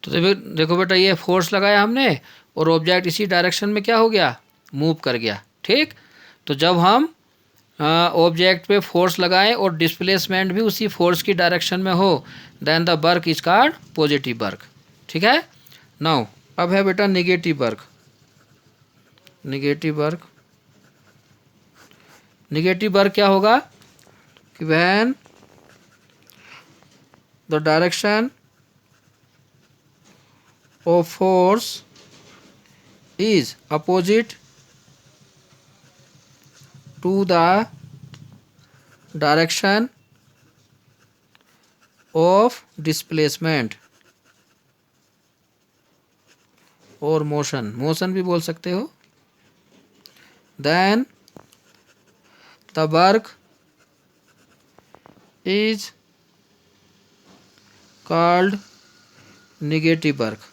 तो देखो बेटा, ये फोर्स लगाया हमने और ऑब्जेक्ट इसी डायरेक्शन में क्या हो गया, मूव कर गया। ठीक, तो जब हम ऑब्जेक्ट पे फोर्स लगाएं और डिस्प्लेसमेंट भी उसी फोर्स की डायरेक्शन में हो, then the work is called positive work. ठीक है। नाउ अब है बेटा negative work. Negative work, negative work क्या होगा कि when the direction of force is opposite to the direction of displacement और मोशन भी बोल सकते हो, then the work is called negative work।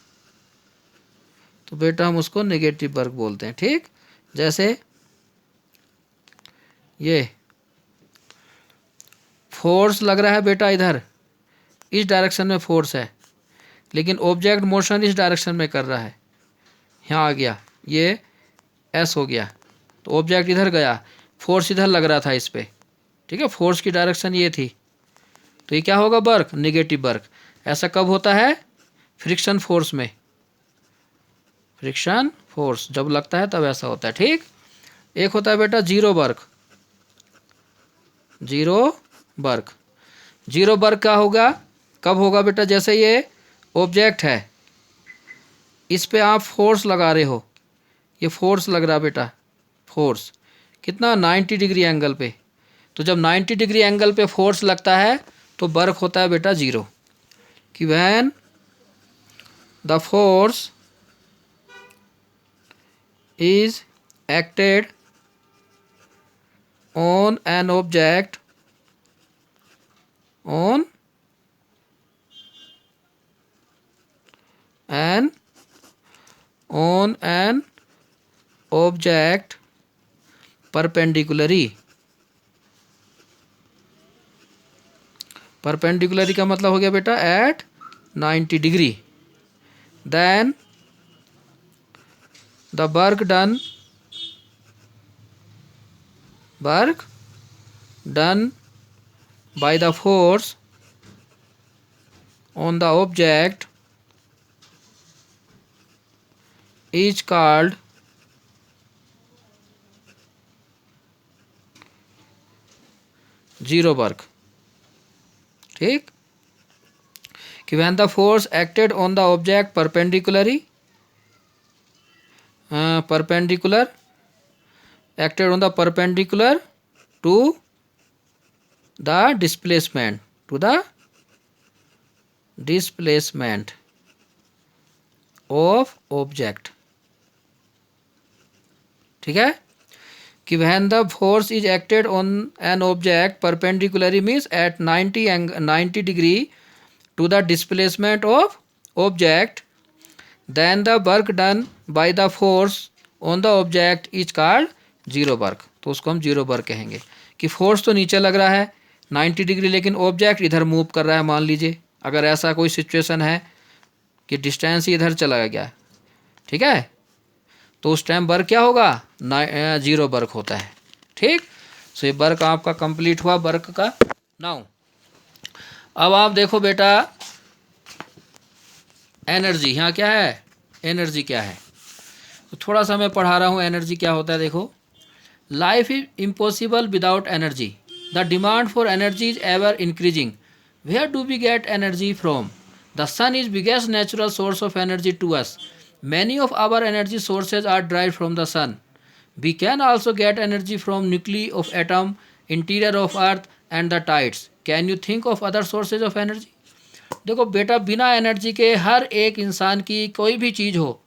तो बेटा हम उसको नेगेटिव वर्क बोलते हैं। ठीक, जैसे ये फोर्स लग रहा है बेटा, इधर इस डायरेक्शन में फोर्स है, लेकिन ऑब्जेक्ट मोशन इस डायरेक्शन में कर रहा है। यहाँ आ गया, ये एस हो गया, तो ऑब्जेक्ट इधर गया, फोर्स इधर लग रहा था इस पर। ठीक है, फोर्स की डायरेक्शन ये थी, तो ये क्या होगा, वर्क, नेगेटिव वर्क। ऐसा कब होता है, फ्रिक्शन फोर्स में, फ्रिक्शन फोर्स जब लगता है तब ऐसा होता है। ठीक, एक होता है बेटा zero work. Zero work, zero work क्या होगा, कब होगा बेटा, जैसे ये ऑब्जेक्ट है, इस पे आप फोर्स लगा रहे हो, ये फोर्स लग रहा बेटा, फोर्स कितना, 90 डिग्री एंगल पे। तो जब 90 डिग्री एंगल पे फोर्स लगता है तो वर्क होता है बेटा जीरो। कि when the force is acted on an object on an object perpendicularly। Perpendicularly का मतलब हो गया बेटा at 90 degree, then the work done by the force on the object is called zero work। ठीक, कि when the force acted on the object acted on the perpendicular to the displacement of object। ठीक है, कि when the force is acted on an object perpendicularly means at 90 degree to the displacement of object, then the work done by the force on the object is called zero work. तो उसको हम zero work कहेंगे कि force तो नीचे लग रहा है 90 डिग्री, लेकिन ऑब्जेक्ट इधर मूव कर रहा है। मान लीजिए अगर ऐसा कोई सिचुएशन है कि डिस्टेंस ही इधर चला गया, ठीक है, तो उस टाइम वर्क क्या होगा, जीरो वर्क होता है। ठीक, सो ये वर्क आपका कंप्लीट हुआ वर्क का। नाउ अब आप देखो बेटा एनर्जी, यहाँ क्या है, एनर्जी क्या है, तो थोड़ा सा मैं पढ़ा रहा हूँ एनर्जी क्या होता है। देखो, life is impossible without energy, the demand for energy is ever increasing, where do we get energy from, the sun is biggest natural source of energy to us, many of our energy sources are derived from the sun, we can also get energy from nuclei of atom, interior of earth and the tides, can you think of other sources of energy. देखो बेटा, बिना energy के हर एक इंसान की कोई भी चीज़ हो,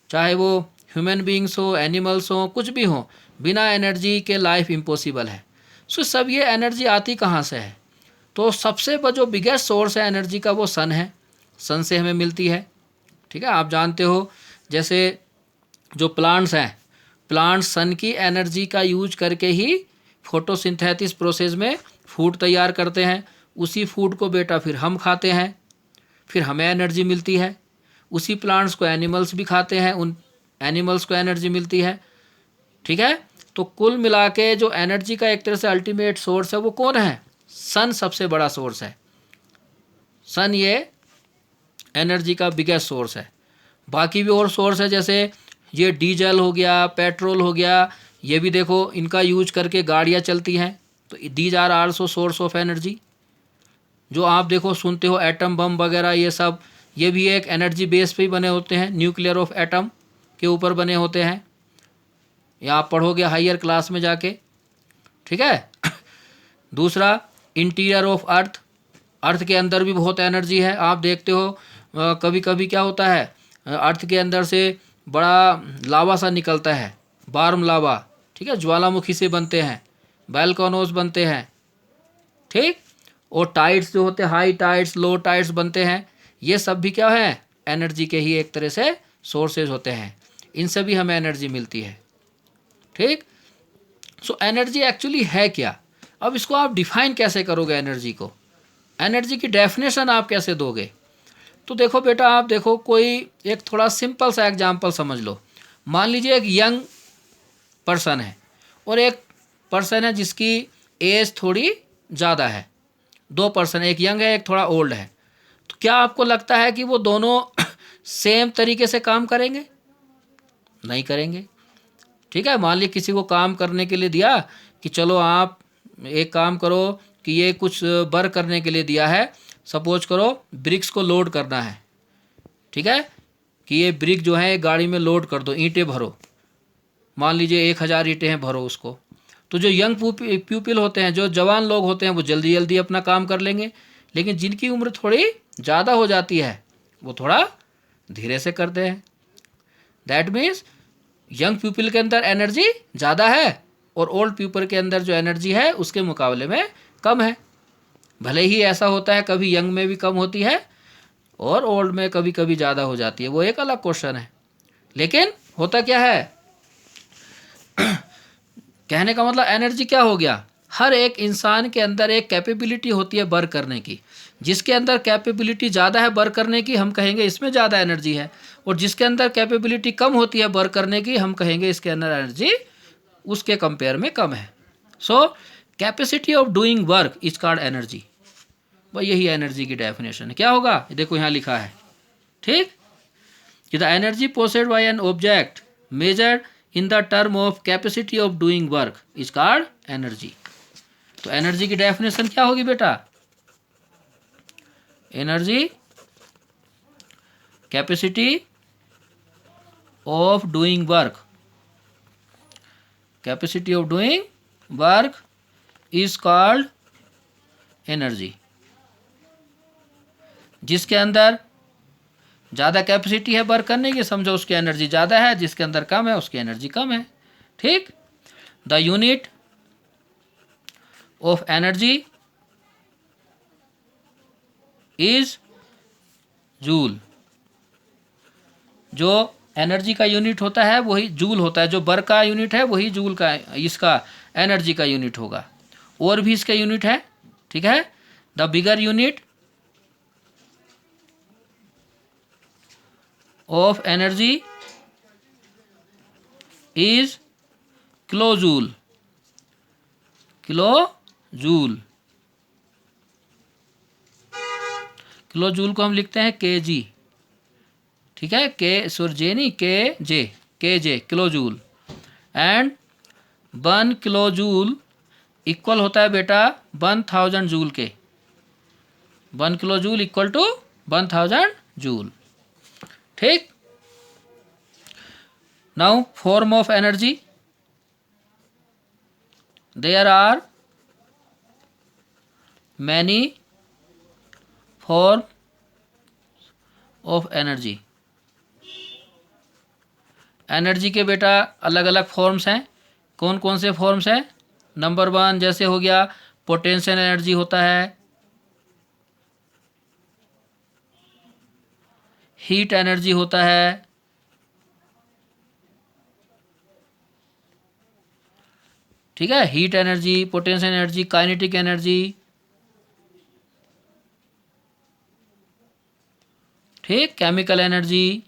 चाहे वो ह्यूमन बींग्स हो, एनिमल्स हो, कुछ भी हो, बिना एनर्जी के लाइफ इम्पॉसिबल है। सो सब ये एनर्जी आती कहाँ से है, तो सबसे जो बिगेस्ट सोर्स है एनर्जी का वो सन है, सन से हमें मिलती है। ठीक है, आप जानते हो जैसे जो प्लांट्स हैं, प्लांट्स सन की एनर्जी का यूज करके ही फोटोसिंथेसिस प्रोसेस में फूड तैयार करते हैं, उसी फूड को बेटा फिर हम खाते हैं, फिर हमें एनर्जी मिलती है। उसी प्लांट्स को एनिमल्स भी खाते हैं, उन एनिमल्स को एनर्जी मिलती है। ठीक है, तो कुल मिला के जो एनर्जी का एक तरह से अल्टीमेट सोर्स है वो कौन है? सन सबसे बड़ा सोर्स है। सन ये एनर्जी का बिगेस्ट सोर्स है। बाकी भी और सोर्स है, जैसे ये डीजल हो गया, पेट्रोल हो गया, ये भी देखो इनका यूज करके गाड़ियाँ चलती हैं, तो these are also source of energy. जो आप देखो सुनते हो एटम बम वगैरह ये सब, ये भी एक एनर्जी बेस पे ही बने होते हैं, न्यूक्लियर ऑफ एटम के ऊपर बने होते हैं, या आप पढ़ोगे हायर क्लास में जाके। ठीक है। दूसरा, इंटीरियर ऑफ अर्थ, अर्थ के अंदर भी बहुत एनर्जी है। आप देखते हो कभी कभी क्या होता है, अर्थ के अंदर से बड़ा लावा सा निकलता है, वार्म लावा। ठीक है, ज्वालामुखी से बनते हैं, वोल्केनोज बनते हैं। ठीक, और टाइड्स जो होते हैं, हाई टाइड्स, लो टाइड्स बनते हैं, ये सब भी क्या है? एनर्जी के ही एक तरह से सोर्सेज होते हैं, इनसे भी हमें एनर्जी मिलती है। ठीक, सो एनर्जी एक्चुअली है क्या? अब इसको आप डिफाइन कैसे करोगे एनर्जी को? एनर्जी की डेफिनेशन आप कैसे दोगे? तो देखो बेटा, आप देखो कोई एक थोड़ा सिंपल सा एग्जांपल समझ लो। मान लीजिए एक यंग पर्सन है और एक पर्सन है जिसकी एज थोड़ी ज़्यादा है। दो पर्सन, एक यंग है एक थोड़ा ओल्ड है, तो क्या आपको लगता है कि वो दोनों सेम तरीके से काम करेंगे? नहीं करेंगे। ठीक है, मान लीजिए किसी को काम करने के लिए दिया कि चलो आप एक काम करो कि ये कुछ वर्क करने के लिए दिया है, सपोज करो ब्रिक्स को लोड करना है। ठीक है, कि ये ब्रिक जो है गाड़ी में लोड कर दो, ईंटें भरो, मान लीजिए 1000 ईंटें हैं, भरो उसको। तो जो यंग प्यूपिल होते हैं, जो जवान लोग होते हैं, वो जल्दी जल्दी अपना काम कर लेंगे, लेकिन जिनकी उम्र थोड़ी ज़्यादा हो जाती है वो थोड़ा धीरे से करते हैं। दैट मीन्स यंग पीपल के अंदर एनर्जी ज़्यादा है और ओल्ड पीपल के अंदर जो एनर्जी है उसके मुकाबले में कम है। भले ही ऐसा होता है कभी यंग में भी कम होती है और ओल्ड में कभी कभी ज़्यादा हो जाती है, वो एक अलग क्वेश्चन है। लेकिन होता क्या है, कहने का मतलब एनर्जी क्या हो गया? हर एक इंसान के अंदर एक कैपेबिलिटी होती है वर्क करने की। जिसके अंदर कैपेबिलिटी ज़्यादा है वर्क करने की, हम कहेंगे इसमें ज़्यादा एनर्जी है, और जिसके अंदर कैपेबिलिटी कम होती है वर्क करने की, हम कहेंगे इसके अंदर एनर्जी उसके कंपेयर में कम है। So capacity of doing work is called energy. भाई यही एनर्जी की डेफिनेशन है। क्या होगा? देखो यहाँ लिखा है, ठीक, कि the energy possessed by an object measured in the term of capacity of doing work is called energy. तो एनर्जी की डेफिनेशन क्या होगी बेटा? Energy capacity of doing work, capacity of doing work is called energy. जिसके अंदर ज़्यादा capacity है work करने की, समझो उसकी एनर्जी ज़्यादा है, जिसके अंदर कम है उसकी एनर्जी कम है। ठीक, the unit of energy is joule. जो एनर्जी का यूनिट होता है वही जूल होता है, जो वर्क का यूनिट है वही जूल का, इसका एनर्जी का यूनिट होगा। और भी इसके यूनिट है, ठीक है। The bigger unit of energy is kilojoule. Kilojoule, kilojoule को हम लिखते हैं के जी, ठीक है, के जे नहीं, K J kilojoule. And 1 kilojoule equal होता है बेटा 1000 जूल के। 1 किलोजूल इक्वल टू 1000 जूल। ठीक, now form of energy, there are many form of energy. Energy के बेटा अलग अलग फॉर्म्स हैं। कौन कौन से फॉर्म्स हैं? नंबर 1 जैसे हो गया पोटेंशियल एनर्जी होता है, हीट एनर्जी होता है, ठीक है, heat energy, potential energy, kinetic energy, ठीक, chemical energy,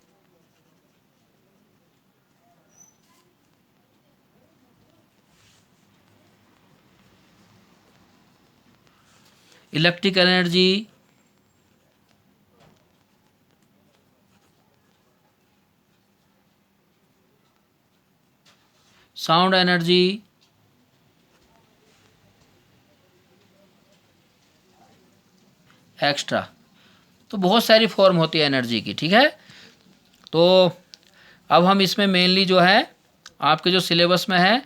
electrical energy, sound energy, extra. तो बहुत सारी फॉर्म होती है एनर्जी की, ठीक है। तो अब हम इसमें मेनली जो है आपके जो सिलेबस में है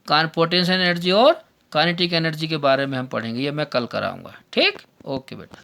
पोटेंशियल एनर्जी और काइनेटिक एनर्जी के बारे में हम पढ़ेंगे, ये मैं कल कराऊंगा। ठीक, ओके बेटा।